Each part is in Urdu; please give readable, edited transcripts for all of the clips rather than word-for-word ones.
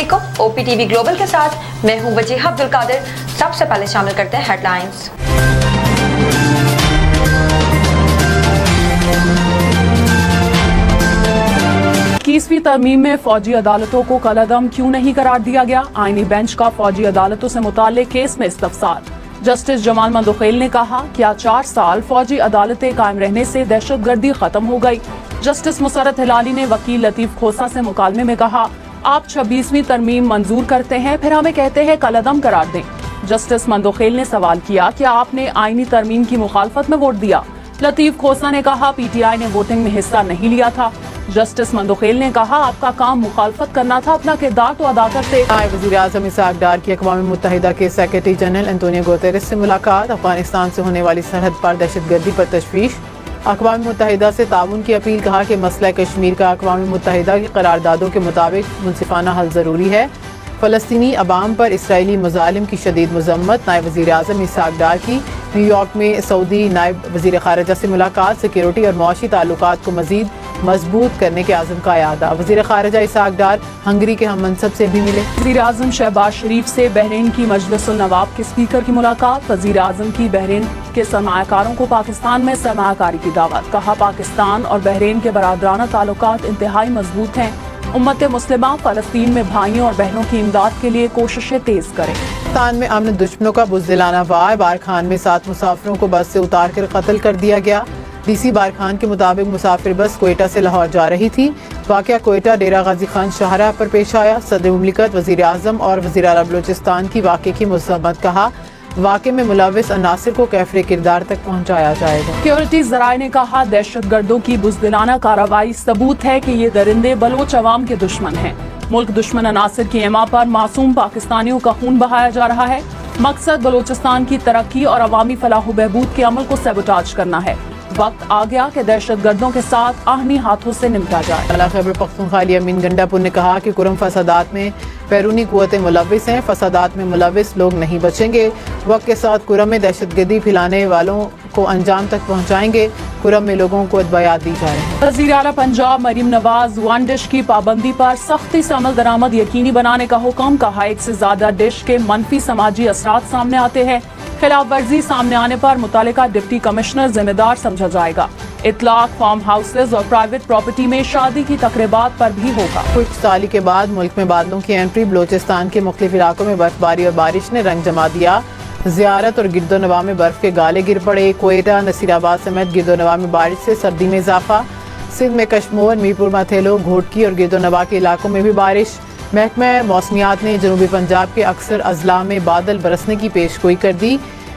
علیکم، OPTV گلوبل کے ساتھ میں ہوں وجیہہ عبد القادر۔ سب سے پہلے شامل کرتے ہیں ہیڈ لائنز۔ 21ویں ترمیم میں فوجی عدالتوں کو کالعدم کیوں نہیں قرار دیا گیا؟ آئینی بینچ کا فوجی عدالتوں سے متعلق کیس میں استفسار۔ جسٹس جمال مندوخیل نے کہا کیا 4 سال فوجی عدالتیں قائم رہنے سے دہشت گردی ختم ہو گئی؟ جسٹس مسرت ہلالی نے وکیل لطیف کھوسہ سے مکالمے میں کہا آپ 26ویں ترمیم منظور کرتے ہیں پھر ہمیں کہتے ہیں کالعدم قرار دیں۔ جسٹس مندوخیل نے سوال کیا کیا آپ نے آئینی ترمیم کی مخالفت میں ووٹ دیا؟ لطیف کھوسہ نے کہا PTI نے ووٹنگ میں حصہ نہیں لیا تھا۔ جسٹس مندوخیل نے کہا آپ کا کام مخالفت کرنا تھا، اپنا کردار تو ادا کرتے۔ وزیر اعظم اسحاق ڈار کی اقوام متحدہ کے سیکرٹری جنرل انتونیو گوتریس سے ملاقات۔ افغانستان سے ہونے والی سرحد پر دہشت گردی پر تشویش۔ اقوام متحدہ سے تعاون کی اپیل، کہا کہ مسئلہ کشمیر کا اقوام متحدہ کی قراردادوں کے مطابق منصفانہ حل ضروری ہے۔ فلسطینی عوام پر اسرائیلی مظالم کی شدید مذمت۔ نائب وزیر اعظم اسحاق ڈار کی نیو یارک میں سعودی نائب وزیر خارجہ سے ملاقات۔ سیکیورٹی اور معاشی تعلقات کو مزید مضبوط کرنے کے عزم کا اعادہ۔ وزیر خارجہ اسحاق ڈار ہنگری کے ہم منصب سے بھی ملے۔ وزیر اعظم شہباز شریف سے بحرین کی مجلس النواب کے اسپیکر کی ملاقات۔ وزیر اعظم کی بحرین کے سرمایہ کاروں کو پاکستان میں سرمایہ کاری کی دعوت۔ کہا پاکستان اور بحرین کے برادرانہ تعلقات انتہائی مضبوط ہیں۔ امت مسلمہ فلسطین میں بھائیوں اور بہنوں کی امداد کے لیے کوششیں تیز کریں۔ پاکستان میں امن دشمنوں کا بزدلانہ وار۔ بارکھان میں 7 مسافروں کو بس سے اتار کر قتل کر دیا گیا۔ DC بارکھان کے مطابق مسافر بس کوئٹہ سے لاہور جا رہی تھی۔ واقعہ کوئٹہ ڈیرہ غازی خان شاہراہ پر پیش آیا۔ صدر مملکت، وزیر اعظم اور وزیر اعلیٰ بلوچستان کی واقعے کی مذمت، کہا واقعے میں ملوث عناصر کو کیفر کردار تک پہنچایا جائے گا۔ سیکیورٹی ذرائع نے کہا دہشت گردوں کی بزدلانہ کارروائی ثبوت ہے کہ یہ درندے بلوچ عوام کے دشمن ہیں۔ ملک دشمن عناصر کی اما پر معصوم پاکستانیوں کا خون بہایا جا رہا ہے۔ مقصد بلوچستان کی ترقی اور عوامی فلاح و بہبود کے عمل کو سیبوٹاج کرنا ہے۔ وقت آ گیا کہ دہشت گردوں کے ساتھ آہنی ہاتھوں سے نمٹا جائے۔ خیبر پختونخوا علی امین گنڈا پور نے کہا کہ کرم فسادات میں بیرونی قوتیں ملوث ہیں، فسادات میں ملوث لوگ نہیں بچیں گے۔ وقت کے ساتھ کرم میں دہشت گردی پھیلانے والوں کو انجام تک پہنچائیں گے۔ کرم میں لوگوں کو ادویات دی جا رہی ہیں۔ وزیر اعلیٰ پنجاب مریم نواز ون ڈش کی پابندی پر سختی سے عمل درآمد یقینی بنانے کا حکم۔ کہا 1 سے زیادہ ڈش کے منفی سماجی اثرات سامنے آتے ہیں۔ خلاف ورزی سامنے آنے پر متعلقہ ڈپٹی کمشنر ذمہ دار سمجھا جائے گا۔ اطلاق فارم ہاؤسز اور پرائیویٹ پراپرٹی میں شادی کی تقریبات پر بھی ہوگا۔ خشک سالی کے بعد ملک میں بادلوں کی انٹری۔ بلوچستان کے مختلف علاقوں میں برفباری اور بارش نے رنگ جما دیا۔ زیارت اور گرد و نواح میں برف کے گالے گر پڑے۔ کوئٹہ، نصیر آباد سمیت گرد و نواح میں بارش سے سردی میں اضافہ۔ سندھ میں کشمور، میرپور ماتھیلو، گھوٹکی اور گرد و نواح کے علاقوں میں بھی بارش۔ محکمہ موسمیات نے جنوبی پنجاب کے اکثر اضلاع میں بادل برسنے کی پیشگوئی کر دی۔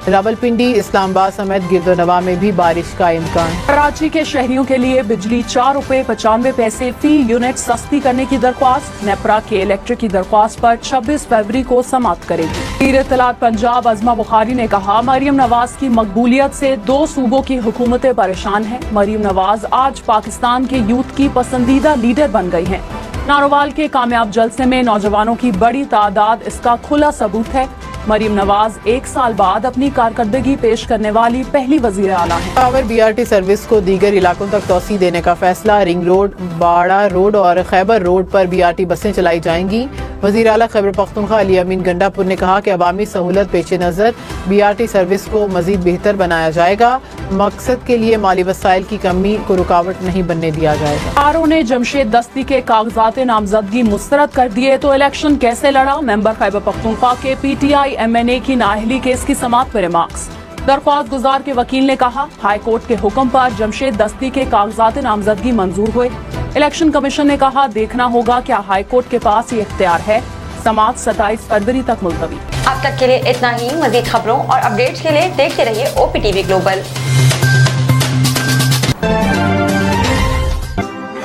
راولپنڈی، اسلام آباد سمیت گرد و نواح میں بھی بارش کا امکان۔ کراچی کے شہریوں کے لیے بجلی 4 روپے 95 پیسے فی یونٹ سستی کرنے کی درخواست۔ نیپرا کے الیکٹرک کی درخواست پر 26 فروری کو سماعت کرے گی۔ وزیر اطلاعات پنجاب عظمہ بخاری نے کہا مریم نواز کی مقبولیت سے 2 صوبوں کی حکومتیں پریشان ہیں۔ مریم نواز آج پاکستان کے یوتھ کی پسندیدہ لیڈر بن گئی ہیں۔ ناروال کے کامیاب جلسے میں نوجوانوں کی بڑی تعداد اس کا کھلا ثبوت ہے۔ مریم نواز 1 سال بعد اپنی کارکردگی پیش کرنے والی پہلی وزیر اعلیٰ ہیں۔ پاور BRT سروس کو دیگر علاقوں تک توسیع دینے کا فیصلہ۔ رنگ روڈ، باڑہ روڈ اور خیبر روڈ پر BRT بسیں چلائی جائیں گی۔ وزیر اعلیٰ خیبر پختونخوا علی امین گنڈا پور نے کہا کہ عوامی سہولت پیش نظر BRT سروس کو مزید بہتر بنایا جائے گا۔ مقصد کے لیے مالی وسائل کی کمی کو رکاوٹ نہیں بننے دیا جائے گا۔ RO نے جمشید دستی کے کاغذات نامزدگی مسترد کر دیے تو الیکشن کیسے لڑا؟ ممبر خیبر پختونخوا کے PTI MNA کی نااہلی کیس کی سماعت پر ریمارکس۔ درخواست گزار کے وکیل نے کہا ہائی کورٹ کے حکم پر جمشید دستی کے کاغذات نامزدگی منظور ہوئے۔ الیکشن کمیشن نے کہا دیکھنا ہوگا کیا ہائی کورٹ کے پاس یہ اختیار ہے۔ سماعت 27 فروری تک ملتوی۔ اب تک کے لیے اتنا ہی۔ مزید خبروں اور اپڈیٹس کے لیے دیکھتے رہیے OPTV گلوبل۔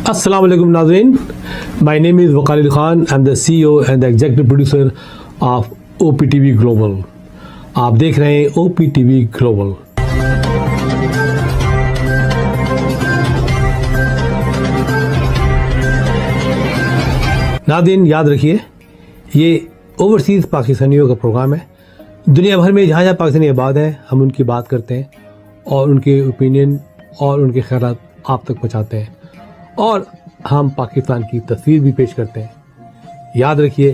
السلام علیکم ناظرین، my name is Waqar Ali Khan, I am the CEO and the executive producer of OPTV global. آپ دیکھ رہے ہیں OPTV گلوبل۔ ناظرین یاد رکھیے یہ اوورسیز پاکستانیوں کا پروگرام ہے۔ دنیا بھر میں جہاں جہاں پاکستانی آباد ہیں ہم ان کی بات کرتے ہیں اور ان کے اوپینین اور ان کے خیالات آپ تک پہنچاتے ہیں، اور ہم پاکستان کی تصویر بھی پیش کرتے ہیں۔ یاد رکھیے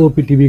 OPTV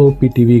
OPTV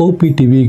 OPTV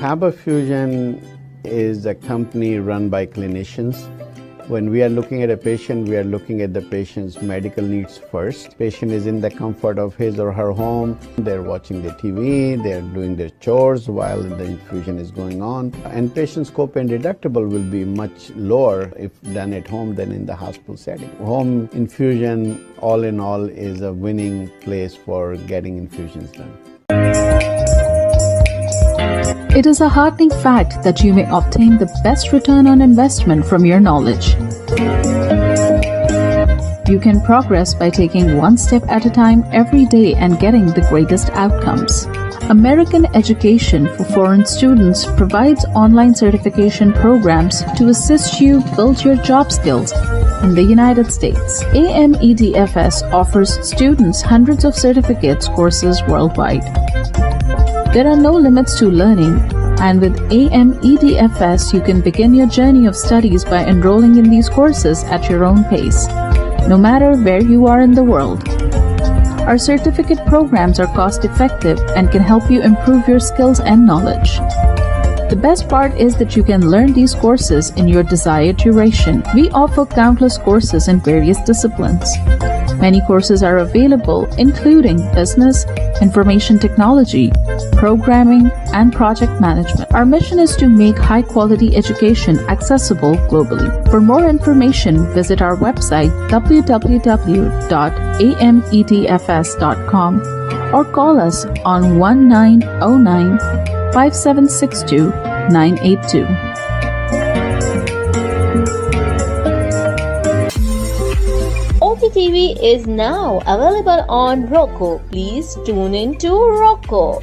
Faber Fusion is a company run by clinicians. When we are looking at a patient, we are looking at the patient's medical needs first. Patient is in the comfort of his or her home. They're watching the TV, they're doing their chores while the infusion is going on. And patient's copay and deductible will be much lower if done at home than in the hospital setting. Home infusion, all in all, is a winning place for getting infusions done. It is a heartening fact that you may obtain the best return on investment from your knowledge. You can progress by taking one step at a time every day and getting the greatest outcomes. American Education for Foreign Students provides online certification programs to assist you build your job skills in the United States. AMEDFS offers students hundreds of certificates courses worldwide. There are no limits to learning, and with AMEDFS, you can begin your journey of studies by enrolling in these courses at your own pace, no matter where you are in the world. Our certificate programs are cost-effective and can help you improve your skills and knowledge. The best part is that you can learn these courses in your desired duration. We offer countless courses in various disciplines. Many courses are available, including business, information technology, programming, and project management. Our mission is to make high-quality education accessible globally. For more information, visit our website www.amedfs.com or call us on 1909-5762-982. OPTV is now available on Roku. Please tune in to Roku.